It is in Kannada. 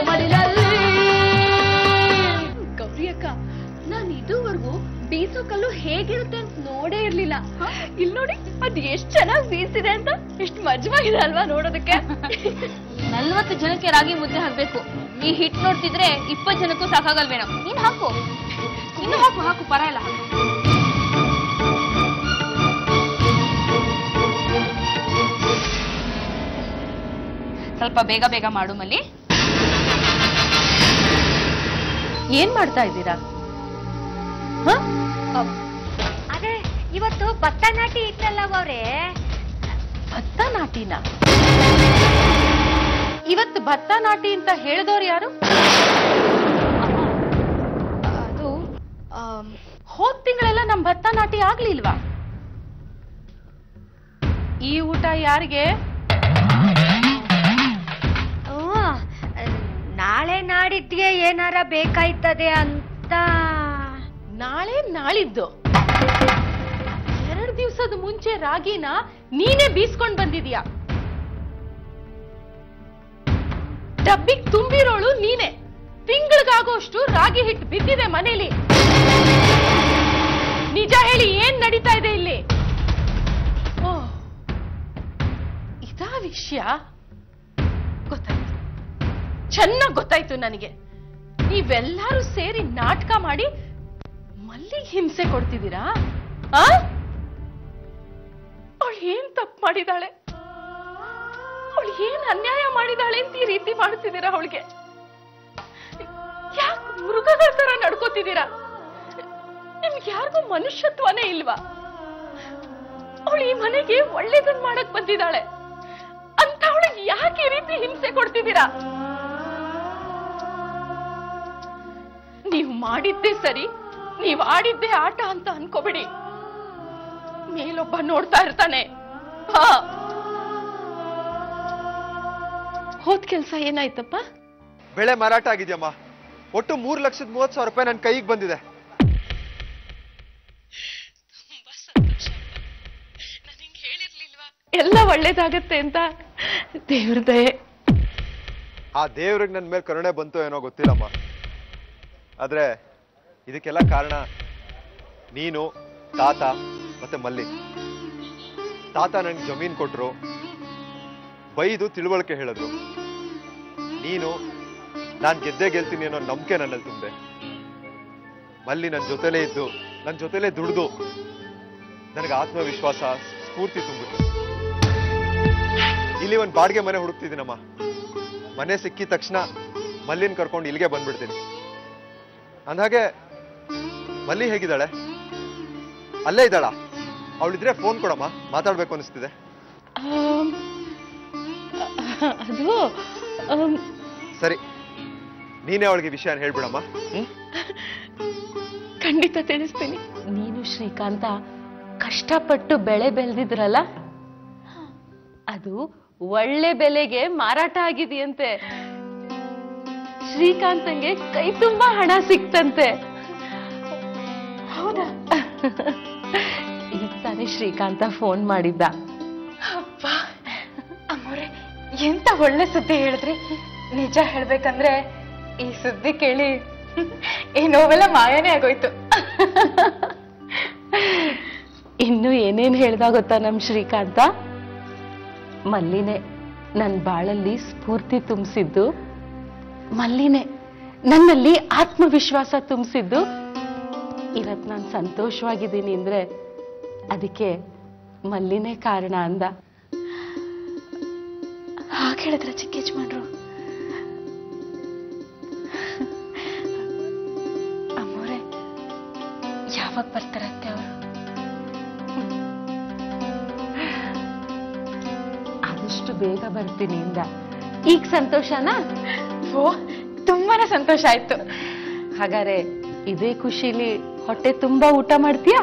ಮಡಿಲಲ್ಲಿ. ಗೌರಿ ಅಕ್ಕ, ನಾನು ಇದುವರೆಗೂ ಬೀಸೋ ಕಲ್ಲು ಹೇಗಿರುತ್ತೆ ಅಂತ ನೋಡೇ ಇರ್ಲಿಲ್ಲ. ಇಲ್ಲಿ ನೋಡಿ ಅದು ಎಷ್ಟು ಚೆನ್ನಾಗಿ ಬೀಸಿದೆ ಅಂತ. ಎಷ್ಟು ಮಜವಾಗಿದೆ ಅಲ್ವಾ ನೋಡೋದಕ್ಕೆ. 40 ಜನಕ್ಕೆ ರಾಗಿ ಮುದ್ದೆ ಹಾಕ್ಬೇಕು. ಈ ಹಿಟ್ ನೋಡ್ತಿದ್ರೆ 20 ಜನಕ್ಕೂ ಸಾಕಾಗಲ್ವೇನೋ. ನೀನ್ ಹಾಕು, ಇನ್ನು ಹಾಕು ಹಾಕು, ಪರ ಇಲ್ಲ. ಸ್ವಲ್ಪ ಬೇಗ ಬೇಗ ಮಾಡು ಮಲ್ಲಿ. ಏನ್ ಮಾಡ್ತಾ ಇದ್ದೀರಾ? ಅದೇ ಇವತ್ತು ಭತ್ತ ನಾಟಿ ಇತ್ತಲ್ಲ ಅವ್ರೆ. ಭತ್ತ ನಾಟಿನ? ಇವತ್ತು ಭತ್ತ ನಾಟಿ ಅಂತ ಹೇಳಿದವ್ರು ಯಾರು? ಅದು ಹೋದ್ ತಿಂಗಳೆಲ್ಲ ನಮ್ ಭತ್ತ ನಾಟಿ ಆಗ್ಲಿಲ್ವಾ? ಈ ಊಟ ಯಾರಿಗೆ? ನಾಳೆ ನಾಡಿದ್ಗೆ ಏನಾರ ಬೇಕಾಯ್ತದೆ ಅಂತ. ನಾಳೆ ನಾಳಿದ್ದು? 2 ದಿವಸದ ಮುಂಚೆ ರಾಗಿನ ನೀನೇ ಬೀಸ್ಕೊಂಡ್ ಬಂದಿದ್ಯಾ. ಡಬ್ಬಿಗ್ ತುಂಬಿರೋಳು ನೀನೆ. ತಿಂಗಳಿಗಾಗೋಷ್ಟು ರಾಗಿ ಹಿಟ್ಟು ಬಿದ್ದಿದೆ ಮನೇಲಿ. ನಿಜ ಹೇಳಿ, ಏನ್ ನಡೀತಾ ಇದೆ ಇಲ್ಲಿ? ಓ, ಇದಾ ವಿಷಯ? ಗೊತ್ತಾಯ್ತು, ಚೆನ್ನಾಗ್ ಗೊತ್ತಾಯ್ತು ನನಗೆ. ನೀವೆಲ್ಲರೂ ಸೇರಿ ನಾಟಕ ಮಾಡಿ ಮಲ್ಲಿಗೆ ಹಿಂಸೆ ಕೊಡ್ತಿದ್ದೀರಾ? ಅವಳು ಏನ್ ತಪ್ಪು ಮಾಡಿದಾಳೆ? ಅವಳು ಏನ್ ಅನ್ಯಾಯ ಮಾಡಿದಾಳೆ ಅಂತ ಈ ರೀತಿ ಮಾಡ್ತಿದ್ದೀರಾ? ಅವಳಿಗೆ ಯಾಕೆ ಮೃಗಗಳ ತರ ನಡ್ಕೋತಿದ್ದೀರಾ? ನಿಮ್ಗೆ ಯಾರಿಗೂ ಮನುಷ್ಯತ್ವನೇ ಇಲ್ವಾ? ಅವಳು ಈ ಮನೆಗೆ ಒಳ್ಳೇದನ್ ಮಾಡಕ್ ಬಂದಿದ್ದಾಳೆ ಅಂತ ಅವಳಿಗೆ ಯಾಕೆ ಈ ರೀತಿ ಹಿಂಸೆ ಕೊಡ್ತಿದ್ದೀರಾ? ನೀವು ಮಾಡಿದ್ದೇ ಸರಿ, ನೀವು ಆಡಿದ್ದೇ ಆಟ ಅಂತ ಅನ್ಕೋಬಿಡಿ. ಮೇಲೊಬ್ಬ ನೋಡ್ತಾ ಇರ್ತಾನೆ. ಹೋದ್ ಕೆಲ್ಸ ಏನಾಯ್ತಪ್ಪ? ಬೆಳೆ ಮಾರಾಟ ಆಗಿದ್ಯಮ್ಮ. ಒಟ್ಟು 3,30,000 ರೂಪಾಯಿ ನನ್ನ ಕೈಗೆ ಬಂದಿದೆ. ಎಲ್ಲ ಒಳ್ಳೇದಾಗತ್ತೆ ಅಂತ ದೇವ್ರ ದಯೆ. ಆ ದೇವ್ರಿಗೆ ನನ್ನ ಮೇಲೆ ಕರುಣೆ ಬಂತು ಏನೋ ಗೊತ್ತಿಲ್ಲಮ್ಮ. ಆದ್ರೆ ಇದಕ್ಕೆಲ್ಲ ಕಾರಣ ನೀನು, ತಾತ ಮತ್ತೆ ಮಲ್ಲಿ. ತಾತ ನನಗೆ ಜಮೀನ್ ಕೊಟ್ರು, ಬೈದು ತಿಳುವಳಿಕೆ ಹೇಳಿದ್ರು. ನೀನು ನಾನು ಗೆಲ್ತೀನಿ ಅನ್ನೋ ನಂಬಿಕೆ ನನ್ನಲ್ಲಿ ತುಂಬಿದೆ. ಮಲ್ಲಿ ನನ್ನ ಜೊತೆಲೇ ಇದ್ದು, ನನ್ನ ಜೊತೆಲೇ ದುಡ್ದು ನನಗೆ ಆತ್ಮವಿಶ್ವಾಸ, ಸ್ಫೂರ್ತಿ ತುಂಬಿತು. ಇಲ್ಲಿ ಒಂದು ಬಾಡಿಗೆ ಮನೆ ಹುಡುಕ್ತಿದ್ದೀನಮ್ಮ. ಮನೆ ಸಿಕ್ಕಿದ ತಕ್ಷಣ ಮಲ್ಲಿನ ಕರ್ಕೊಂಡು ಇಲ್ಲಿಗೆ ಬಂದ್ಬಿಡ್ತೀನಿ. ಅಂದಾಗೆ ಮಲ್ಲಿ ಹೇಗಿದ್ದಾಳೆ? ಅಲ್ಲೇ ಇದ್ದಾಳ? ಅವಳಿದ್ರೆ ಫೋನ್ ಕೊಡಮ್ಮ, ಮಾತಾಡ್ಬೇಕು ಅನಿಸ್ತಿದೆ. ಅದು ಸರಿ, ನೀನೇ ಅವಳಿಗೆ ವಿಷಯ ಹೇಳ್ಬಿಡಮ್ಮ. ಖಂಡಿತ ತಿಳಿಸ್ತೀನಿ. ನೀನು ಶ್ರೀಕಾಂತ ಕಷ್ಟಪಟ್ಟು ಬೆಳೆ ಬೆಳೆದಿದ್ರಲ್ಲ, ಅದು ಒಳ್ಳೆ ಬೆಲೆಗೆ ಮಾರಾಟ ಆಗಿದೆಯಂತೆ. ಶ್ರೀಕಾಂತಂಗೆ ಕೈ ತುಂಬಾ ಹಣ ಸಿಕ್ತಂತೆ. ಹೌದಾ? ಈಗ ತಾನೇ ಶ್ರೀಕಾಂತ ಫೋನ್ ಮಾಡಿದ್ದ. ಅಮ್ಮೋರೆ, ಎಂತ ಒಳ್ಳೆ ಸುದ್ದಿ ಹೇಳಿದ್ರಿ. ನಿಜ ಹೇಳ್ಬೇಕಂದ್ರೆ ಈ ಸುದ್ದಿ ಕೇಳಿ ಈ ನೋವೆಲ್ಲ ಮಾಯನೇ ಆಗೋಯ್ತು. ಇನ್ನು ಏನೇನ್ ಹೇಳ್ದ ಗೊತ್ತಾ ನಮ್ ಶ್ರೀಕಾಂತ? ಮಲ್ಲಿನೇ ನನ್ ಬಾಳಲ್ಲಿ ಸ್ಫೂರ್ತಿ ತುಂಬಿಸಿದ್ದು, ಮಲ್ಲಿನೇ ನನ್ನಲ್ಲಿ ಆತ್ಮವಿಶ್ವಾಸ ತುಂಬಿಸಿದ್ದು. ಇವತ್ ನಾನು ಸಂತೋಷವಾಗಿದ್ದೀನಿ ಅಂದ್ರೆ ಅದಕ್ಕೆ ಮಲ್ಲಿನೇ ಕಾರಣ ಅಂದ. ಹಾಗೆ ಹೇಳಿದ್ರ ಚಿಕ್ಕ ಯಜಮಾನ್ರು? ಅಮ್ಮೋರೆ, ಯಾವಾಗ ಬರ್ತಾರಂತೆ ಅವರು? ಆದಷ್ಟು ಬೇಗ ಬರ್ತೀನಿ ಇಂದ. ಈಗ ಸಂತೋಷನಾ? ಓ, ತುಂಬಾನೇ ಸಂತೋಷ ಆಯ್ತು. ಹಾಗಾದ್ರೆ ಇದೇ ಖುಷಿಲಿ ಹೊಟ್ಟೆ ತುಂಬಾ ಊಟ ಮಾಡ್ತೀಯಾ?